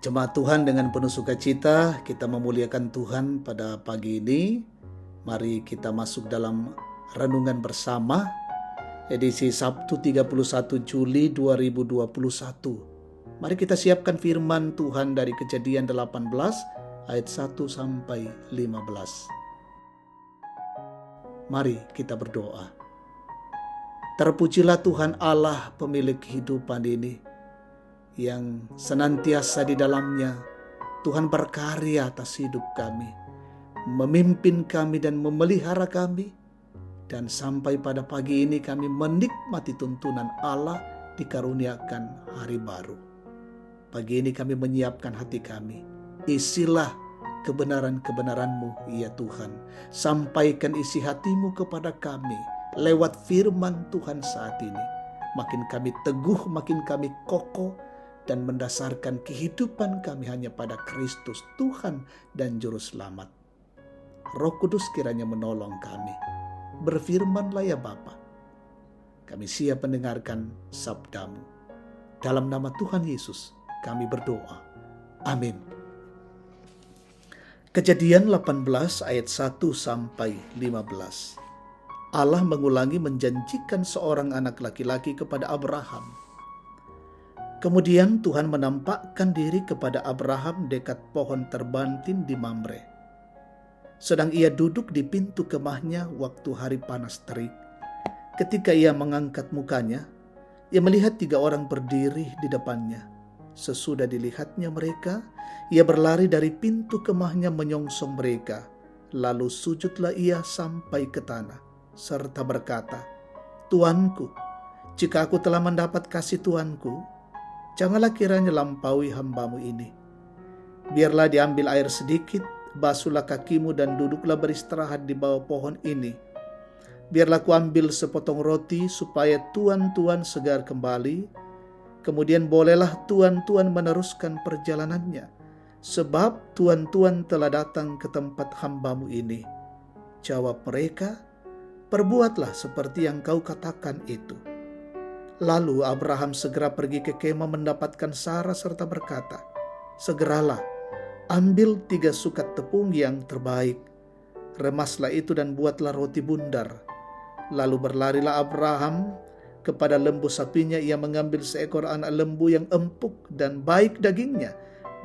Jemaat Tuhan, dengan penuh sukacita kita memuliakan Tuhan pada pagi ini. Mari kita masuk dalam renungan bersama edisi Sabtu 31 Juli 2021. Mari kita siapkan firman Tuhan dari Kejadian 18 ayat 1 sampai 15. Mari kita berdoa. Terpujilah Tuhan Allah pemilik kehidupan ini, yang senantiasa di dalamnya Tuhan berkarya atas hidup kami, memimpin kami dan memelihara kami, dan sampai pada pagi ini kami menikmati tuntunan Allah dikaruniakan hari baru. Pagi ini kami menyiapkan hati kami, isilah kebenaran-kebenaran-Mu ya Tuhan. Sampaikan isi hati-Mu kepada kami lewat firman Tuhan saat ini. Makin kami teguh, makin kami kokoh, dan mendasarkan kehidupan kami hanya pada Kristus Tuhan dan Juru Selamat. Roh Kudus kiranya menolong kami. Berfirmanlah ya Bapa. Kami siap mendengarkan sabda-Mu. Dalam nama Tuhan Yesus kami berdoa. Amin. Kejadian 18 ayat 1 sampai 15. Allah mengulangi menjanjikan seorang anak laki-laki kepada Abraham. Kemudian Tuhan menampakkan diri kepada Abraham dekat pohon terbantin di Mamre. Sedang ia duduk di pintu kemahnya waktu hari panas terik. Ketika ia mengangkat mukanya, ia melihat 3 orang berdiri di depannya. Sesudah dilihatnya mereka, ia berlari dari pintu kemahnya menyongsong mereka. Lalu sujudlah ia sampai ke tanah, serta berkata, "Tuanku, jika aku telah mendapat kasih Tuanku, janganlah kiranya lampaui hamba-Mu ini. Biarlah diambil air sedikit, basuhlah kakimu dan duduklah beristirahat di bawah pohon ini. Biarlah kuambil sepotong roti supaya tuan-tuan segar kembali. Kemudian bolehlah tuan-tuan meneruskan perjalanannya, sebab tuan-tuan telah datang ke tempat hamba-Mu ini." Jawab mereka, "Perbuatlah seperti yang kau katakan itu." Lalu Abraham segera pergi ke kemah mendapatkan Sarah serta berkata, "Segeralah, ambil 3 sukat tepung yang terbaik, remaslah itu dan buatlah roti bundar." Lalu berlarilah Abraham kepada lembu sapinya, ia mengambil seekor anak lembu yang empuk dan baik dagingnya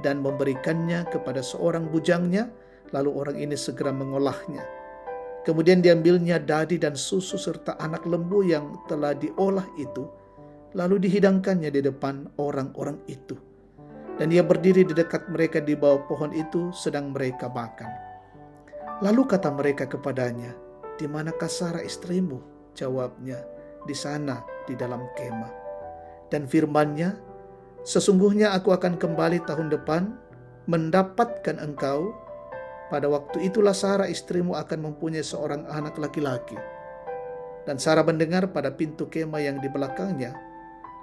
dan memberikannya kepada seorang bujangnya, lalu orang ini segera mengolahnya. Kemudian diambilnya dadi dan susu serta anak lembu yang telah diolah itu, lalu dihidangkannya di depan orang-orang itu. Dan ia berdiri di dekat mereka di bawah pohon itu sedang mereka makan. Lalu kata mereka kepadanya, "Di manakah Sarah istrimu?" Jawabnya, "Di sana, di dalam kemah." Dan firman-Nya, "Sesungguhnya aku akan kembali tahun depan, mendapatkan engkau. Pada waktu itulah Sarah istrimu akan mempunyai seorang anak laki-laki." Dan Sarah mendengar pada pintu kemah yang di belakangnya.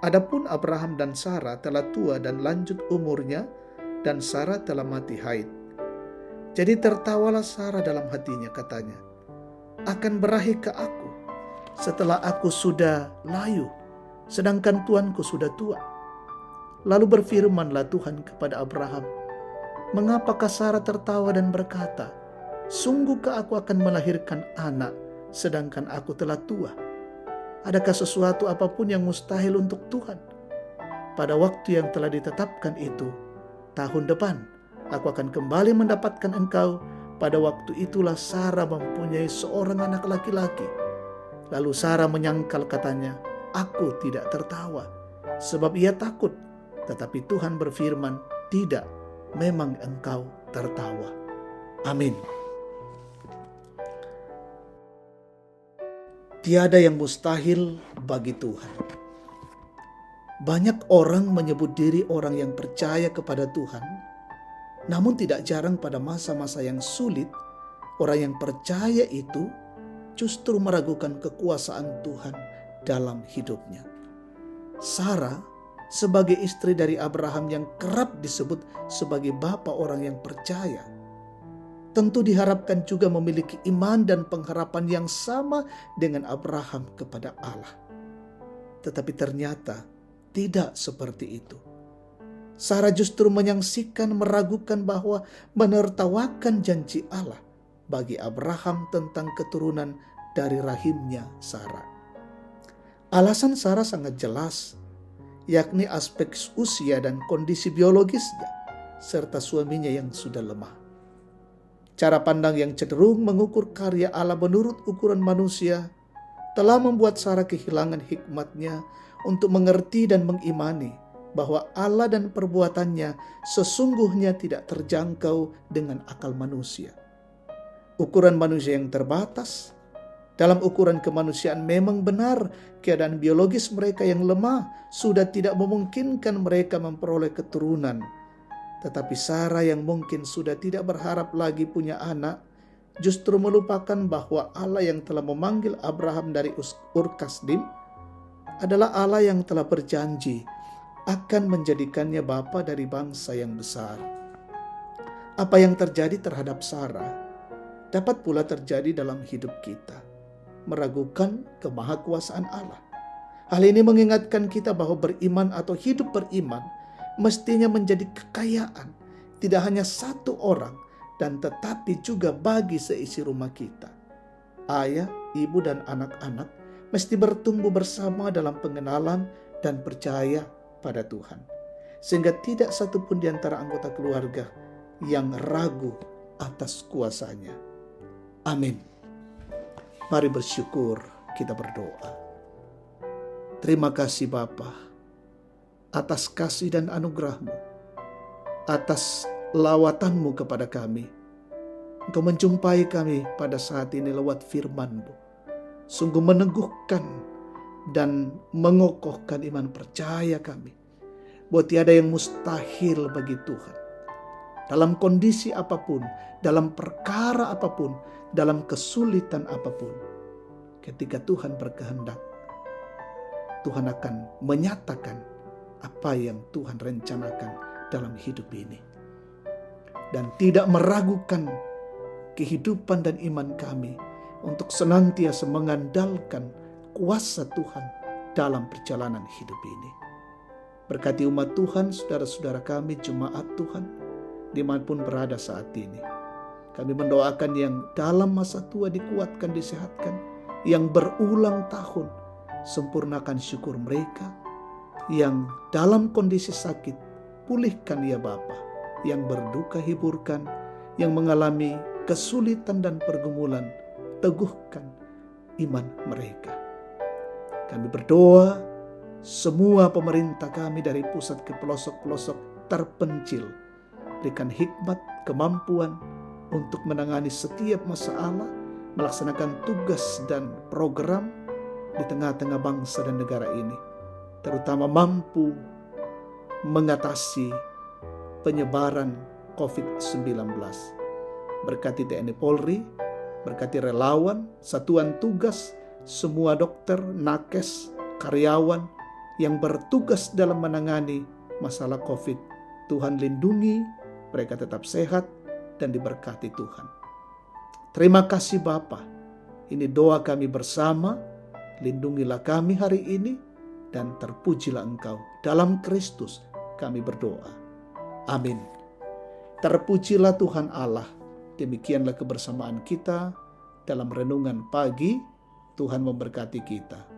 Adapun Abraham dan Sarah telah tua dan lanjut umurnya, dan Sarah telah mati haid. Jadi tertawalah Sarah dalam hatinya, katanya, "Akan berakhir ke aku setelah aku sudah layu, sedangkan tuanku sudah tua." Lalu berfirmanlah Tuhan kepada Abraham, "Mengapakah Sarah tertawa dan berkata, 'Sungguhkah aku akan melahirkan anak, sedangkan aku telah tua?' Adakah sesuatu apapun yang mustahil untuk Tuhan? Pada waktu yang telah ditetapkan itu, tahun depan, aku akan kembali mendapatkan engkau. Pada waktu itulah Sarah mempunyai seorang anak laki-laki." Lalu Sarah menyangkal, katanya, "Aku tidak tertawa," sebab ia takut. Tetapi Tuhan berfirman, "Tidak, memang engkau tertawa." Amin. Tiada yang mustahil bagi Tuhan. Banyak orang menyebut diri orang yang percaya kepada Tuhan, namun tidak jarang pada masa-masa yang sulit, orang yang percaya itu justru meragukan kekuasaan Tuhan dalam hidupnya. Sarah sebagai istri dari Abraham yang kerap disebut sebagai bapa orang yang percaya, tentu diharapkan juga memiliki iman dan pengharapan yang sama dengan Abraham kepada Allah. Tetapi ternyata tidak seperti itu. Sarah justru menyaksikan, meragukan bahwa menertawakan janji Allah bagi Abraham tentang keturunan dari rahimnya Sarah. Alasan Sarah sangat jelas, yakni aspek usia dan kondisi biologisnya, serta suaminya yang sudah lemah. Cara pandang yang cenderung mengukur karya Allah menurut ukuran manusia telah membuat Sarah kehilangan hikmatnya untuk mengerti dan mengimani bahwa Allah dan perbuatannya sesungguhnya tidak terjangkau dengan akal manusia. Ukuran manusia yang terbatas. Dalam ukuran kemanusiaan memang benar keadaan biologis mereka yang lemah sudah tidak memungkinkan mereka memperoleh keturunan. Tetapi Sarah yang mungkin sudah tidak berharap lagi punya anak, justru melupakan bahwa Allah yang telah memanggil Abraham dari Ur Kasdim adalah Allah yang telah berjanji akan menjadikannya bapa dari bangsa yang besar. Apa yang terjadi terhadap Sarah dapat pula terjadi dalam hidup kita. Meragukan kemahakuasaan Allah. Hal ini mengingatkan kita bahwa beriman atau hidup beriman mestinya menjadi kekayaan tidak hanya satu orang dan tetapi juga bagi seisi rumah kita. Ayah, ibu dan anak-anak mesti bertumbuh bersama dalam pengenalan dan percaya pada Tuhan, sehingga tidak satupun di antara anggota keluarga yang ragu atas kuasanya. Amin. Mari bersyukur, kita berdoa. Terima kasih Bapa atas kasih dan anugerah-Mu, atas lawatanmu kepada kami. Engkau menjumpai kami pada saat ini lewat firman-Mu. Sungguh meneguhkan dan mengokohkan iman percaya kami bahwa tiada yang mustahil bagi Tuhan. Dalam kondisi apapun, dalam perkara apapun, dalam kesulitan apapun, ketika Tuhan berkehendak, Tuhan akan menyatakan apa yang Tuhan rencanakan dalam hidup ini. Dan tidak meragukan kehidupan dan iman kami untuk senantiasa mengandalkan kuasa Tuhan dalam perjalanan hidup ini. Berkati umat Tuhan, saudara-saudara kami, jemaat Tuhan, dimanapun berada saat ini. Kami mendoakan yang dalam masa tua dikuatkan, disehatkan, yang berulang tahun sempurnakan syukur mereka, yang dalam kondisi sakit pulihkan ya Bapa, yang berduka hiburkan, yang mengalami kesulitan dan pergumulan teguhkan iman mereka. Kami berdoa semua pemerintah kami dari pusat ke pelosok-pelosok terpencil, berikan hikmat, kemampuan untuk menangani setiap masalah, melaksanakan tugas dan program di tengah-tengah bangsa dan negara ini, terutama mampu mengatasi penyebaran COVID-19. Berkati TNI Polri, berkati relawan, satuan tugas, semua dokter, nakes, karyawan yang bertugas dalam menangani masalah COVID. Tuhan lindungi, mereka tetap sehat dan diberkati Tuhan. Terima kasih Bapa. Ini doa kami bersama. Lindungilah kami hari ini dan terpujilah Engkau. Dalam Kristus kami berdoa. Amin. Terpujilah Tuhan Allah. Demikianlah kebersamaan kita dalam renungan pagi. Tuhan memberkati kita.